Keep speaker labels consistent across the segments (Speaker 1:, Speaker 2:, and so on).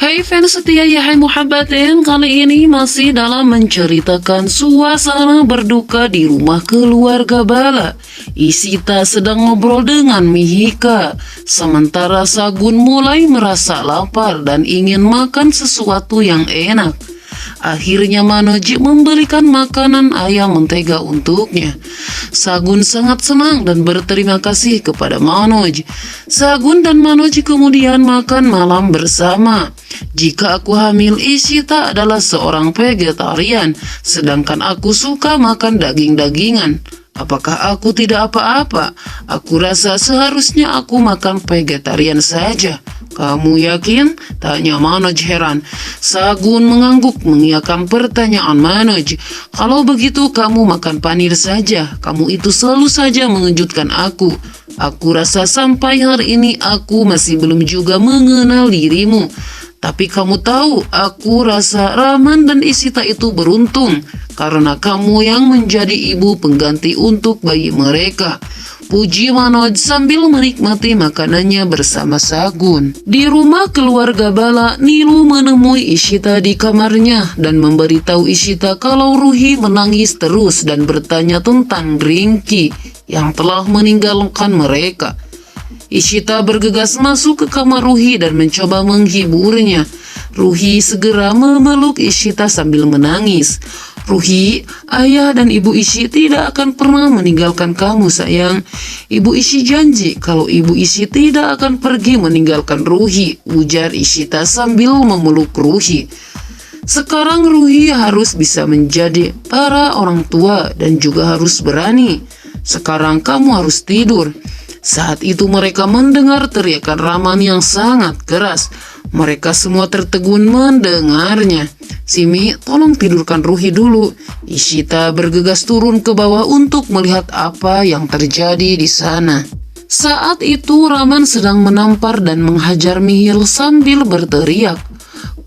Speaker 1: Hai fans setia ya, hai muhabbatin, kali ini masih dalam menceritakan suasana berduka di rumah keluarga Bala. Isita sedang ngobrol dengan Mihika, sementara Sagun mulai merasa lapar dan ingin makan sesuatu yang enak. Akhirnya Manoj memberikan makanan ayam mentega untuknya. Sagun sangat senang dan berterima kasih kepada Manoj. Sagun dan Manoj kemudian makan malam bersama. Jika aku hamil, Ishita adalah seorang vegetarian, sedangkan aku suka makan daging-dagingan. Apakah aku tidak apa-apa? Aku rasa seharusnya aku makan vegetarian saja. Kamu yakin? Tanya Manoj heran. Sagun mengangguk mengiyakan pertanyaan Manoj. Kalau begitu kamu makan panir saja. Kamu itu selalu saja mengejutkan aku. Aku rasa sampai hari ini aku masih belum juga mengenal dirimu. Tapi kamu tahu, aku rasa Rahman dan Ishita itu beruntung karena kamu yang menjadi ibu pengganti untuk bayi mereka. Puji Manoj sambil menikmati makanannya bersama Sagun. Di rumah keluarga Bala, Nilu menemui Ishita di kamarnya dan memberitahu Ishita kalau Ruhi menangis terus dan bertanya tentang Ringki yang telah meninggalkan mereka. Ishita bergegas masuk ke kamar Ruhi dan mencoba menghiburnya. Ruhi segera memeluk Ishita sambil menangis. Ruhi, ayah dan ibu Ishi tidak akan pernah meninggalkan kamu sayang. Ibu Ishi janji kalau ibu Ishi tidak akan pergi meninggalkan Ruhi, ujar Ishita sambil memeluk Ruhi. Sekarang Ruhi harus bisa menjadi para orang tua dan juga harus berani. Sekarang kamu harus tidur. Saat itu mereka mendengar teriakan Rahman yang sangat keras. Mereka semua tertegun mendengarnya. Simi, tolong tidurkan Ruhi dulu. Ishita bergegas turun ke bawah untuk melihat apa yang terjadi di sana. Saat itu Rahman sedang menampar dan menghajar Mihir sambil berteriak.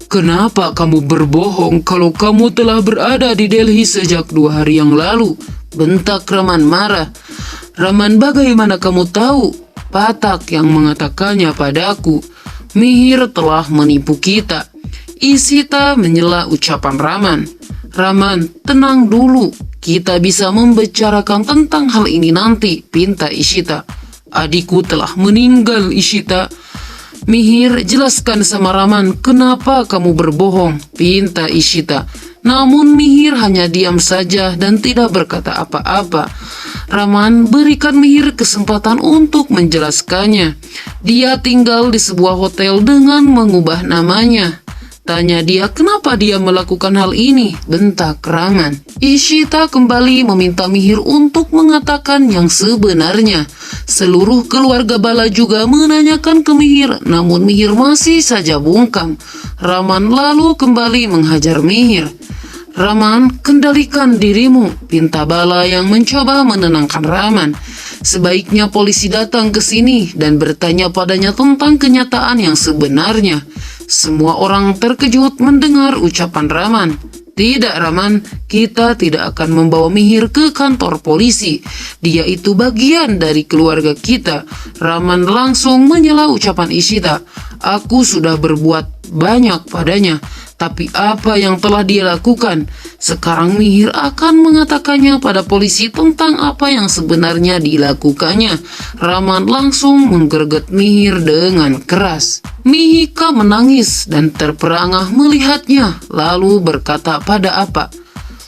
Speaker 1: Kenapa kamu berbohong kalau kamu telah berada di Delhi sejak 2 hari yang lalu? Bentak Rahman marah. Rahman, bagaimana kamu tahu? Patak yang mengatakannya padaku. Mihir telah menipu kita. Ishita menyela ucapan Rahman. Rahman, tenang dulu. Kita bisa membicarakan tentang hal ini nanti, pinta Ishita. Adikku telah meninggal, Ishita. Mihir, jelaskan sama Rahman kenapa kamu berbohong, pinta Ishita. Namun Mihir hanya diam saja dan tidak berkata apa-apa. Rahman berikan Mihir kesempatan untuk menjelaskannya. Dia tinggal di sebuah hotel dengan mengubah namanya. Tanya dia kenapa dia melakukan hal ini, bentak Rahman. Ishita kembali meminta Mihir untuk mengatakan yang sebenarnya. Seluruh keluarga Bala juga menanyakan ke Mihir, namun Mihir masih saja bungkam. Rahman lalu kembali menghajar Mihir. Rahman, kendalikan dirimu, pinta Bala yang mencoba menenangkan Rahman. Sebaiknya polisi datang ke sini dan bertanya padanya tentang kenyataan yang sebenarnya. Semua orang terkejut mendengar ucapan Rahman. Tidak Rahman, kita tidak akan membawa Mihir ke kantor polisi. Dia itu bagian dari keluarga kita. Rahman langsung menyela ucapan Ishita. Aku sudah berbuat banyak padanya. Tapi apa yang telah dia lakukan? Sekarang Mihir akan mengatakannya pada polisi tentang apa yang sebenarnya dilakukannya. Rahman langsung menggerget Mihir dengan keras. Mihika menangis dan terperangah melihatnya, lalu berkata pada apa?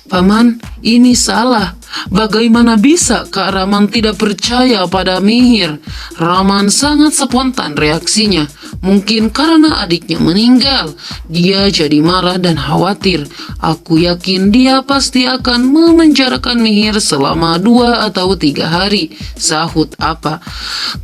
Speaker 1: Paman, ini salah. Bagaimana bisa Kak Rahman tidak percaya pada Mihir? Rahman sangat spontan reaksinya. Mungkin karena adiknya meninggal. Dia jadi marah dan khawatir. Aku yakin dia pasti akan memenjarakan Mihir selama 2 atau 3 hari. Sahut apa?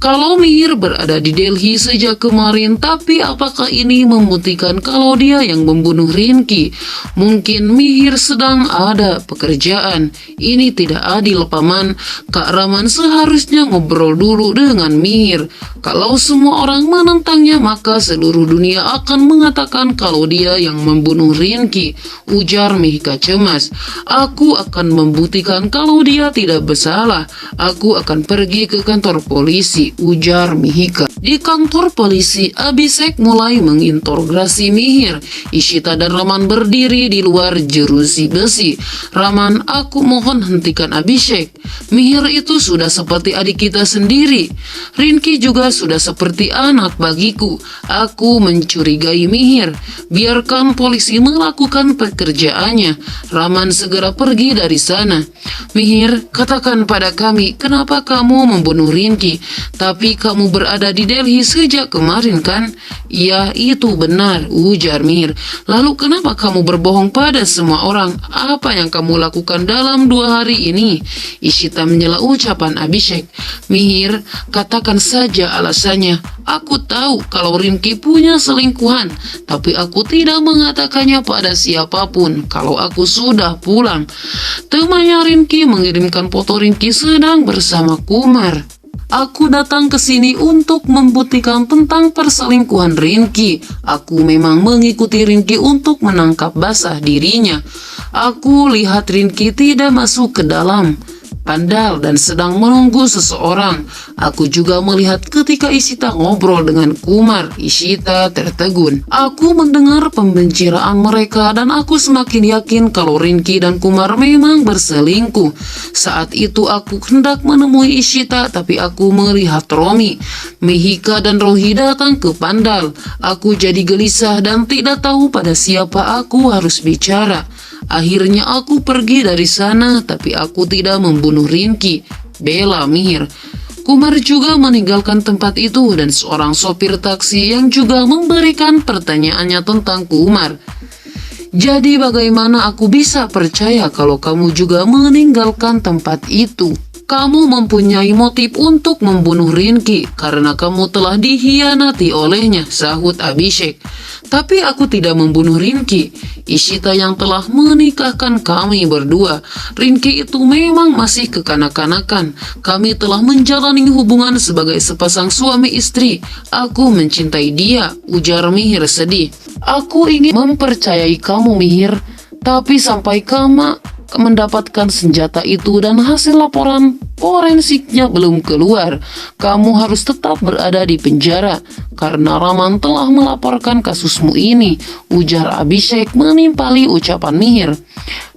Speaker 1: Kalau Mihir berada di Delhi sejak kemarin, tapi apakah ini membuktikan kalau dia yang membunuh Ringki? Mungkin Mihir sedang ada pekerjaan. Ini tidak adil paman. Kak Rahman seharusnya ngobrol dulu dengan Mihir. Kalau semua orang menentangnya maka seluruh dunia akan mengatakan kalau dia yang membunuh Rinki, ujar Mihika cemas. Aku akan membuktikan kalau dia tidak bersalah. Aku akan pergi ke kantor polisi, ujar Mihika. Di kantor polisi, Abhishek mulai menginterogasi Mihir. Ishita dan Raman berdiri di luar jeruji besi. Raman, aku mohon hentikan Abhishek. Mihir itu sudah seperti adik kita sendiri. Rinki juga sudah seperti anak bagiku. Aku mencurigai Mihir. Biarkan polisi melakukan pekerjaannya. Raman segera pergi dari sana. Mihir, katakan pada kami kenapa kamu membunuh Rinki. Tapi kamu berada di Delhi sejak kemarin kan? Ya, itu benar, ujar Mihir. Lalu kenapa kamu berbohong pada semua orang? Apa yang kamu lakukan dalam 2 hari ini? Ishita menyela ucapan Abhishek. Mihir, katakan saja alasannya. Aku tahu kalau Rinki punya selingkuhan, tapi aku tidak mengatakannya pada siapapun kalau aku sudah pulang. Temannya Rinki mengirimkan foto Rinki sedang bersama Kumar. Aku datang ke sini untuk membuktikan tentang perselingkuhan Rinki. Aku memang mengikuti Rinki untuk menangkap basah dirinya. Aku lihat Rinki tidak masuk ke dalam pandal dan sedang menunggu seseorang. Aku juga melihat ketika Ishita ngobrol dengan Kumar. Ishita tertegun. Aku mendengar pembicaraan mereka dan aku semakin yakin kalau Rinki dan Kumar memang berselingkuh. Saat itu aku hendak menemui Ishita, tapi aku melihat Romi, Mihika dan Rohi datang ke pandal. Aku jadi gelisah dan tidak tahu pada siapa aku harus bicara. Akhirnya aku pergi dari sana, tapi aku tidak membunuh Rinki, bela Mihir. Kumar juga meninggalkan tempat itu dan seorang sopir taksi yang juga memberikan pertanyaannya tentang Kumar. Jadi bagaimana aku bisa percaya kalau kamu juga meninggalkan tempat itu? Kamu mempunyai motif untuk membunuh Rinki karena kamu telah dikhianati olehnya, sahut Abhishek. Tapi aku tidak membunuh Rinki. Ishita yang telah menikahkan kami berdua. Rinki itu memang masih kekanak-kanakan. Kami telah menjalani hubungan sebagai sepasang suami istri. Aku mencintai dia, ujar Mihir sedih. Aku ingin mempercayai kamu, Mihir, tapi sampai kamu mendapatkan senjata itu dan hasil laporan forensiknya belum keluar, kamu harus tetap berada di penjara karena Raman telah melaporkan kasusmu ini, ujar Abhishek menimpali ucapan Mihir.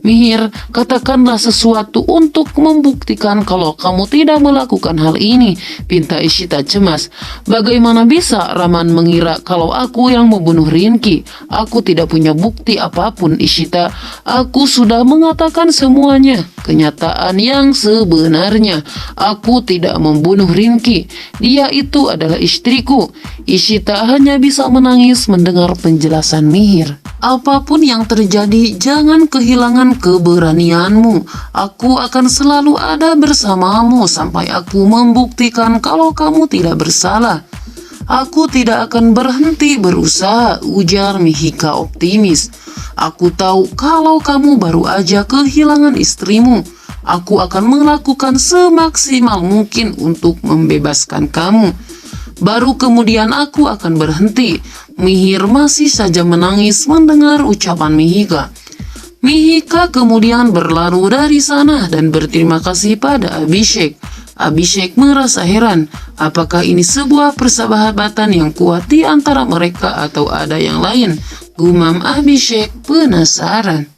Speaker 1: Mihir, katakanlah sesuatu untuk membuktikan kalau kamu tidak melakukan hal ini, pinta Ishita cemas. Bagaimana bisa Raman mengira kalau aku yang membunuh Rinki? Aku tidak punya bukti apapun, Ishita. Aku sudah mengatakan semuanya, kenyataan yang sebenarnya. Aku tidak membunuh Rinki. Dia itu adalah istriku. Ishita hanya bisa menangis mendengar penjelasan Mihir. Apapun yang terjadi, jangan kehilangan keberanianmu. Aku akan selalu ada bersamamu sampai aku membuktikan kalau kamu tidak bersalah. Aku tidak akan berhenti berusaha, ujar Mihika optimis. Aku tahu kalau kamu baru aja kehilangan istrimu. Aku akan melakukan semaksimal mungkin untuk membebaskan kamu. Baru kemudian aku akan berhenti. Mihir masih saja menangis mendengar ucapan Mihika. Mihika kemudian berlalu dari sana dan berterima kasih pada Abhishek. Abhishek merasa heran, apakah ini sebuah persahabatan yang kuat di antara mereka atau ada yang lain? Gumam Abhishek penasaran.